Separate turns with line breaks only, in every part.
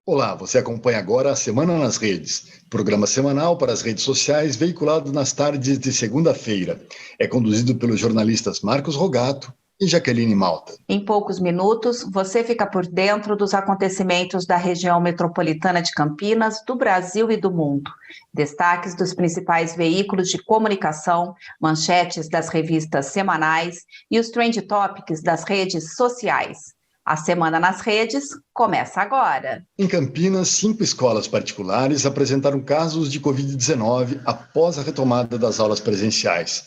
Olá, você acompanha agora a Semana nas Redes, programa semanal para as redes sociais veiculado nas tardes de segunda-feira. É conduzido pelos jornalistas Marcos Rogato e Jaqueline Malta.
Em poucos minutos, você fica por dentro dos acontecimentos da região metropolitana de Campinas, do Brasil e do mundo. Destaques dos principais veículos de comunicação, manchetes das revistas semanais e os trend topics das redes sociais. A Semana nas Redes começa agora.
Em Campinas, 5 escolas particulares apresentaram casos de Covid-19 após a retomada das aulas presenciais.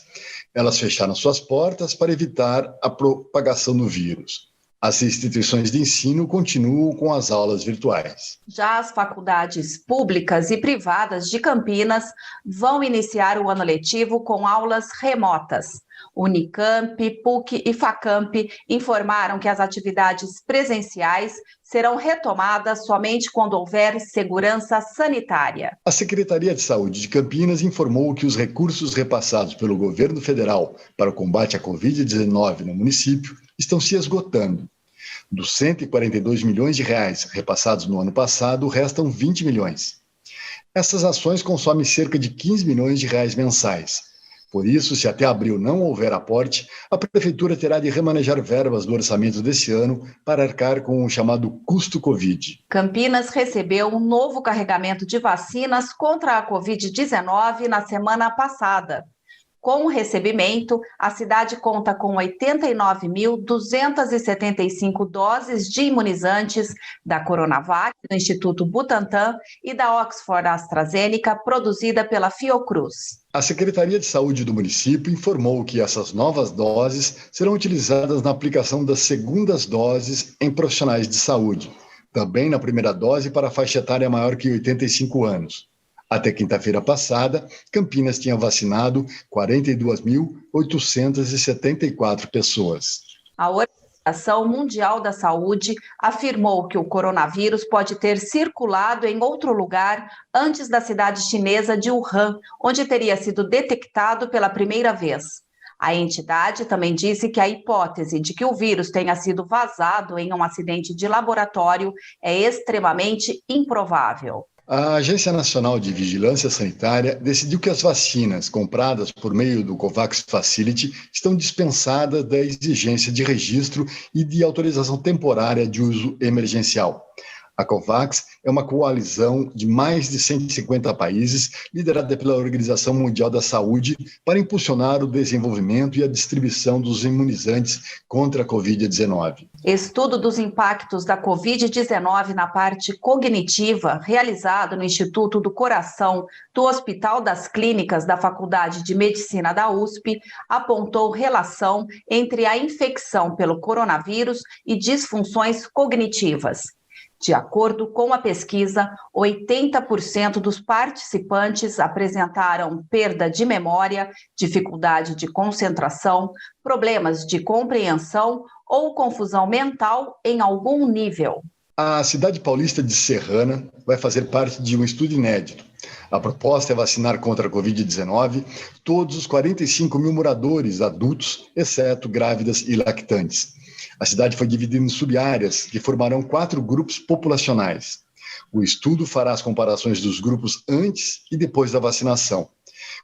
Elas fecharam suas portas para evitar a propagação do vírus. As instituições de ensino continuam com as aulas virtuais.
Já as faculdades públicas e privadas de Campinas vão iniciar o ano letivo com aulas remotas. Unicamp, PUC e Facamp informaram que as atividades presenciais serão retomadas somente quando houver segurança sanitária.
A Secretaria de Saúde de Campinas informou que os recursos repassados pelo governo federal para o combate à Covid-19 no município estão se esgotando. Dos 142 milhões de reais repassados no ano passado, restam 20 milhões. Essas ações consomem cerca de 15 milhões de reais mensais. Por isso, se até abril não houver aporte, a Prefeitura terá de remanejar verbas do orçamento desse ano para arcar com o chamado custo Covid.
Campinas recebeu um novo carregamento de vacinas contra a Covid-19 na semana passada. Com o recebimento, a cidade conta com 89.275 doses de imunizantes da Coronavac, do Instituto Butantan, e da Oxford AstraZeneca, produzida pela Fiocruz.
A Secretaria de Saúde do município informou que essas novas doses serão utilizadas na aplicação das segundas doses em profissionais de saúde, também na primeira dose para a faixa etária maior que 85 anos. Até quinta-feira passada, Campinas tinha vacinado 42.874 pessoas.
A Organização Mundial da Saúde afirmou que o coronavírus pode ter circulado em outro lugar antes da cidade chinesa de Wuhan, onde teria sido detectado pela primeira vez. A entidade também disse que a hipótese de que o vírus tenha sido vazado em um acidente de laboratório é extremamente improvável.
A Agência Nacional de Vigilância Sanitária decidiu que as vacinas compradas por meio do COVAX Facility estão dispensadas da exigência de registro e de autorização temporária de uso emergencial. A COVAX é uma coalizão de mais de 150 países, liderada pela Organização Mundial da Saúde, para impulsionar o desenvolvimento e a distribuição dos imunizantes contra a Covid-19.
Estudo dos impactos da Covid-19 na parte cognitiva, realizado no Instituto do Coração do Hospital das Clínicas da Faculdade de Medicina da USP, apontou relação entre a infecção pelo coronavírus e disfunções cognitivas. De acordo com a pesquisa, 80% dos participantes apresentaram perda de memória, dificuldade de concentração, problemas de compreensão ou confusão mental em algum nível.
A cidade paulista de Serrana vai fazer parte de um estudo inédito. A proposta é vacinar contra a Covid-19 todos os 45 mil moradores adultos, exceto grávidas e lactantes. A cidade foi dividida em subáreas que formarão 4 grupos populacionais. O estudo fará as comparações dos grupos antes e depois da vacinação.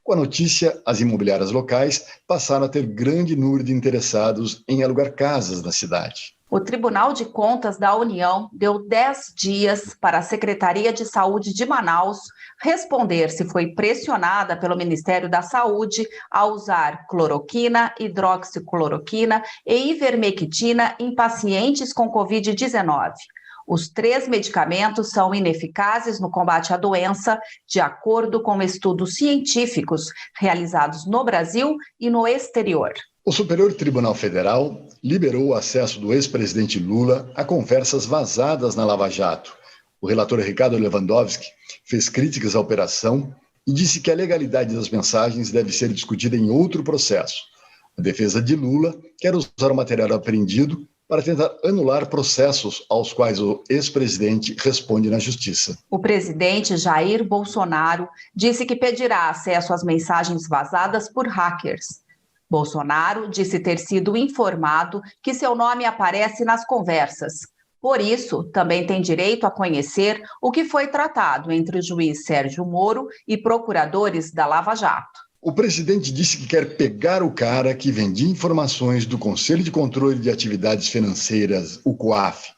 Com a notícia, as imobiliárias locais passaram a ter grande número de interessados em alugar casas na cidade.
O Tribunal de Contas da União deu 10 dias para a Secretaria de Saúde de Manaus responder se foi pressionada pelo Ministério da Saúde a usar cloroquina, hidroxicloroquina e ivermectina em pacientes com Covid-19. Os 3 medicamentos são ineficazes no combate à doença, de acordo com estudos científicos realizados no Brasil e no exterior.
O Superior Tribunal Federal liberou o acesso do ex-presidente Lula a conversas vazadas na Lava Jato. O relator Ricardo Lewandowski fez críticas à operação e disse que a legalidade das mensagens deve ser discutida em outro processo. A defesa de Lula quer usar o material apreendido para tentar anular processos aos quais o ex-presidente responde na justiça.
O presidente Jair Bolsonaro disse que pedirá acesso às mensagens vazadas por hackers. Bolsonaro disse ter sido informado que seu nome aparece nas conversas. Por isso, também tem direito a conhecer o que foi tratado entre o juiz Sérgio Moro e procuradores da Lava Jato.
O presidente disse que quer pegar o cara que vendia informações do Conselho de Controle de Atividades Financeiras, o COAF.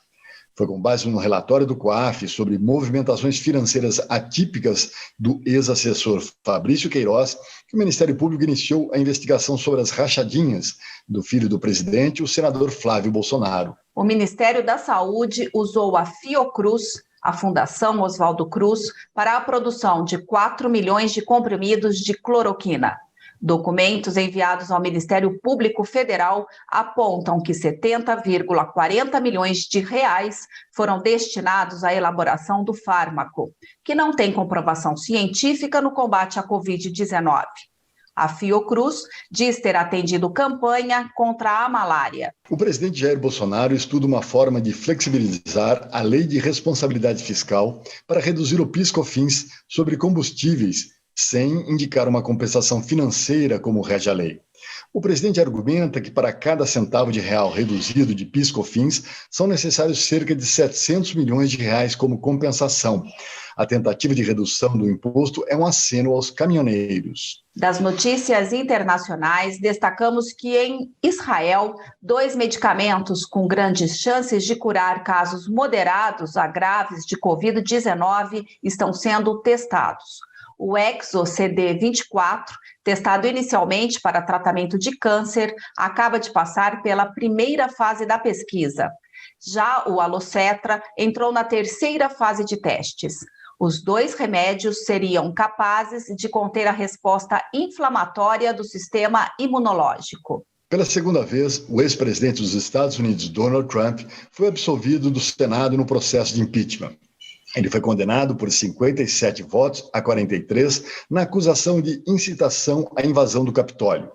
Foi com base no relatório do COAF sobre movimentações financeiras atípicas do ex-assessor Fabrício Queiroz que o Ministério Público iniciou a investigação sobre as rachadinhas do filho do presidente, o senador Flávio Bolsonaro.
O Ministério da Saúde usou a Fiocruz, a Fundação Oswaldo Cruz, para a produção de 4 milhões de comprimidos de cloroquina. Documentos enviados ao Ministério Público Federal apontam que 70,40 milhões de reais foram destinados à elaboração do fármaco, que não tem comprovação científica no combate à Covid-19. A Fiocruz diz ter atendido campanha contra a malária.
O presidente Jair Bolsonaro estuda uma forma de flexibilizar a lei de responsabilidade fiscal para reduzir o PIS/COFINS sobre combustíveis, sem indicar uma compensação financeira como rege a lei. O presidente argumenta que para cada centavo de real reduzido de PIS/COFINS são necessários cerca de 700 milhões de reais como compensação. A tentativa de redução do imposto é um aceno aos caminhoneiros.
Das notícias internacionais, destacamos que em Israel, 2 medicamentos com grandes chances de curar casos moderados a graves de Covid-19 estão sendo testados. O Exo-CD24, testado inicialmente para tratamento de câncer, acaba de passar pela primeira fase da pesquisa. Já o Alocetra entrou na terceira fase de testes. Os 2 remédios seriam capazes de conter a resposta inflamatória do sistema imunológico.
Pela segunda vez, o ex-presidente dos Estados Unidos, Donald Trump, foi absolvido do Senado no processo de impeachment. Ele foi condenado por 57 votos a 43 na acusação de incitação à invasão do Capitólio.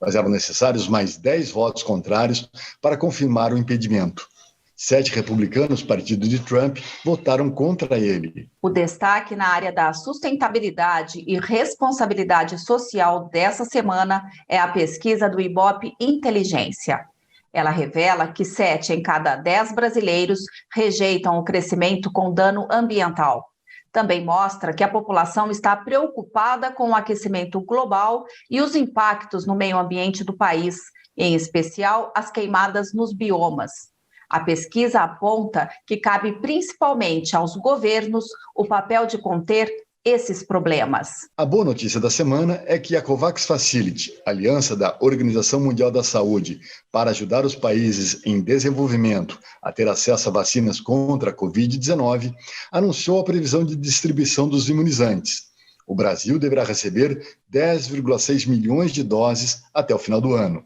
Mas eram necessários mais 10 votos contrários para confirmar o impedimento. 7 republicanos, partido de Trump, votaram contra ele.
O destaque na área da sustentabilidade e responsabilidade social dessa semana é a pesquisa do Ibope Inteligência. Ela revela que 7 em cada 10 brasileiros rejeitam o crescimento com dano ambiental. Também mostra que a população está preocupada com o aquecimento global e os impactos no meio ambiente do país, em especial as queimadas nos biomas. A pesquisa aponta que cabe principalmente aos governos o papel de conter esses problemas.
A boa notícia da semana é que a COVAX Facility, aliança da Organização Mundial da Saúde para ajudar os países em desenvolvimento a ter acesso a vacinas contra a Covid-19, anunciou a previsão de distribuição dos imunizantes. O Brasil deverá receber 10,6 milhões de doses até o final do ano.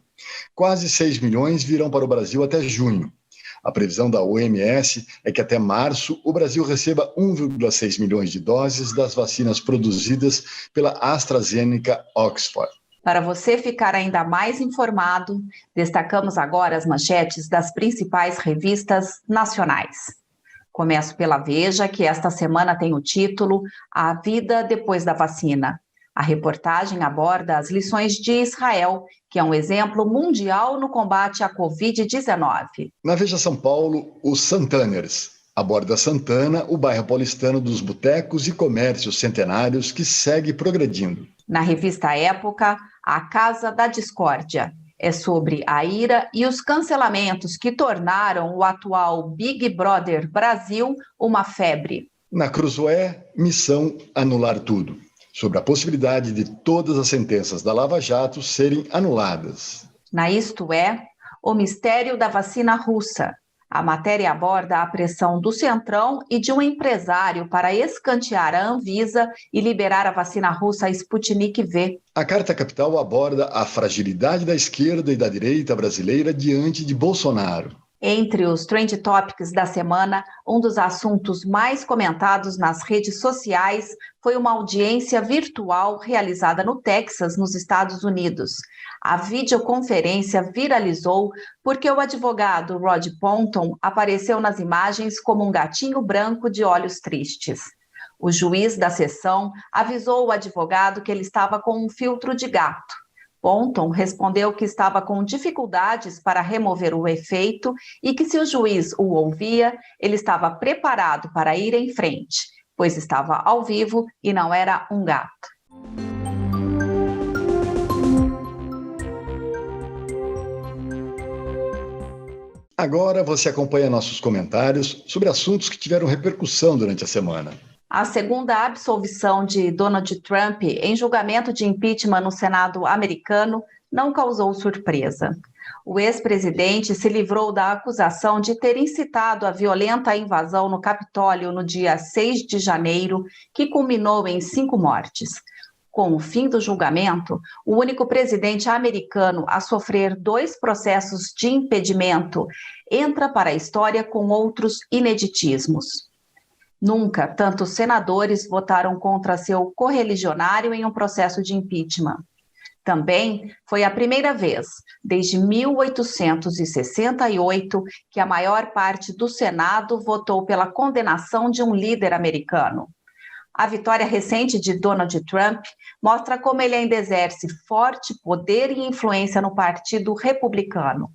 Quase 6 milhões virão para o Brasil até junho. A previsão da OMS é que até março o Brasil receba 1,6 milhões de doses das vacinas produzidas pela AstraZeneca Oxford.
Para você ficar ainda mais informado, destacamos agora as manchetes das principais revistas nacionais. Começo pela Veja, que esta semana tem o título A Vida Depois da Vacina. A reportagem aborda as lições de Israel, que é um exemplo mundial no combate à Covid-19.
Na Veja São Paulo, os Santaners. Aborda Santana, o bairro paulistano dos botecos e comércios centenários que segue progredindo.
Na revista Época, a Casa da Discórdia. É sobre a ira e os cancelamentos que tornaram o atual Big Brother Brasil uma febre.
Na Cruzoé, missão anular tudo. Sobre a possibilidade de todas as sentenças da Lava Jato serem anuladas.
Na Isto É, o mistério da vacina russa. A matéria aborda a pressão do Centrão e de um empresário para escantear a Anvisa e liberar a vacina russa Sputnik V.
A Carta Capital aborda a fragilidade da esquerda e da direita brasileira diante de Bolsonaro.
Entre os Trend Topics da semana, um dos assuntos mais comentados nas redes sociais foi uma audiência virtual realizada no Texas, nos Estados Unidos. A videoconferência viralizou porque o advogado Rod Ponton apareceu nas imagens como um gatinho branco de olhos tristes. O juiz da sessão avisou o advogado que ele estava com um filtro de gato. Ponton respondeu que estava com dificuldades para remover o efeito e que, se o juiz o ouvia, ele estava preparado para ir em frente, pois estava ao vivo e não era um gato.
Agora você acompanha nossos comentários sobre assuntos que tiveram repercussão durante a semana.
A segunda absolvição de Donald Trump em julgamento de impeachment no Senado americano não causou surpresa. O ex-presidente se livrou da acusação de ter incitado a violenta invasão no Capitólio no dia 6 de janeiro, que culminou em 5 mortes. Com o fim do julgamento, o único presidente americano a sofrer 2 processos de impedimento entra para a história com outros ineditismos. Nunca tantos senadores votaram contra seu correligionário em um processo de impeachment. Também foi a primeira vez, desde 1868, que a maior parte do Senado votou pela condenação de um líder americano. A vitória recente de Donald Trump mostra como ele ainda exerce forte poder e influência no Partido Republicano.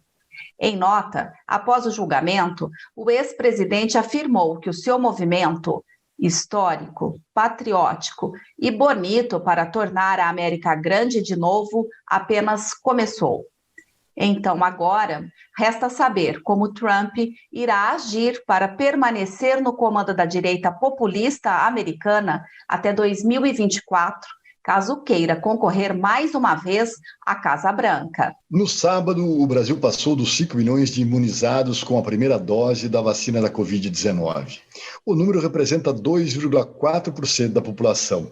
Em nota, após o julgamento, o ex-presidente afirmou que o seu movimento histórico, patriótico e bonito para tornar a América grande de novo apenas começou. Então, agora, resta saber como Trump irá agir para permanecer no comando da direita populista americana até 2024, caso queira concorrer mais uma vez à Casa Branca.
No sábado, o Brasil passou dos 5 milhões de imunizados com a primeira dose da vacina da Covid-19. O número representa 2,4% da população.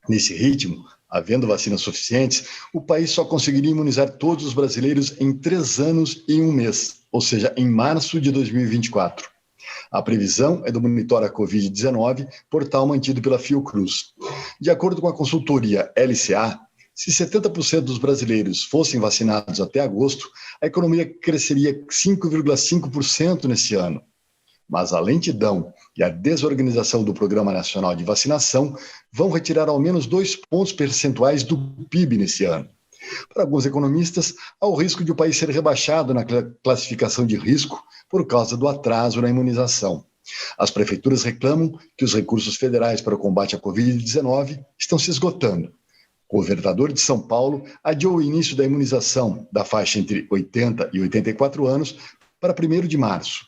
Nesse ritmo, havendo vacinas suficientes, o país só conseguiria imunizar todos os brasileiros em 3 anos e 1 mês, ou seja, em março de 2024. A previsão é do Monitora Covid-19, portal mantido pela Fiocruz. De acordo com a consultoria LCA, se 70% dos brasileiros fossem vacinados até agosto, a economia cresceria 5,5% nesse ano. Mas a lentidão e a desorganização do Programa Nacional de Vacinação vão retirar ao menos 2 pontos percentuais do PIB nesse ano. Para alguns economistas, há o risco de o país ser rebaixado na classificação de risco por causa do atraso na imunização. As prefeituras reclamam que os recursos federais para o combate à Covid-19 estão se esgotando. O governador de São Paulo adiou o início da imunização da faixa entre 80 e 84 anos para 1º de março.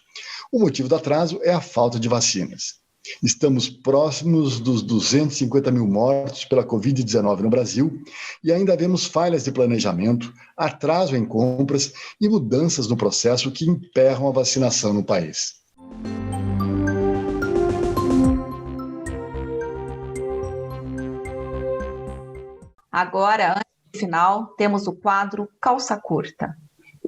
O motivo do atraso é a falta de vacinas. Estamos próximos dos 250 mil mortos pela Covid-19 no Brasil e ainda vemos falhas de planejamento, atraso em compras e mudanças no processo que emperram a vacinação no país.
Agora, antes do final, temos o quadro Calça Curta.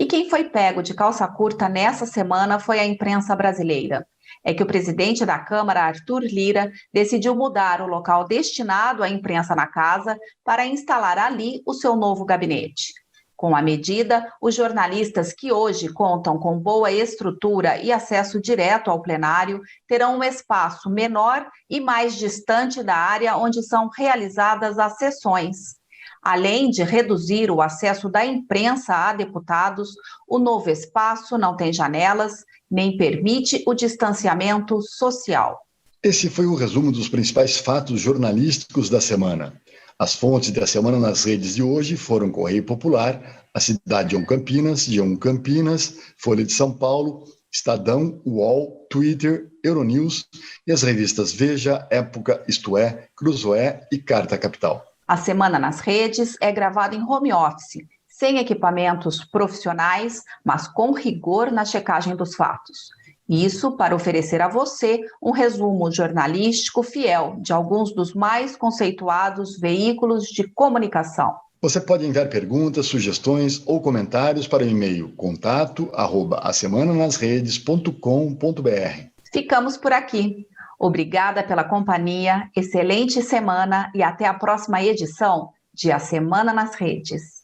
E quem foi pego de calça curta nessa semana foi a imprensa brasileira. É que o presidente da Câmara, Arthur Lira, decidiu mudar o local destinado à imprensa na casa para instalar ali o seu novo gabinete. Com a medida, os jornalistas que hoje contam com boa estrutura e acesso direto ao plenário terão um espaço menor e mais distante da área onde são realizadas as sessões. Além de reduzir o acesso da imprensa a deputados, o novo espaço não tem janelas, nem permite o distanciamento social.
Esse foi o resumo dos principais fatos jornalísticos da semana. As fontes da Semana nas Redes de hoje foram Correio Popular, a Cidade de Campinas, G1 Campinas, Folha de São Paulo, Estadão, UOL, Twitter, Euronews e as revistas Veja, Época, Isto É, Cruzoé e Carta Capital.
A Semana nas Redes é gravada em home office, sem equipamentos profissionais, mas com rigor na checagem dos fatos. Isso para oferecer a você um resumo jornalístico fiel de alguns dos mais conceituados veículos de comunicação.
Você pode enviar perguntas, sugestões ou comentários para o e-mail contato@asemananasredes.com.br.
Ficamos por aqui. Obrigada pela companhia, excelente semana e até a próxima edição de A Semana nas Redes.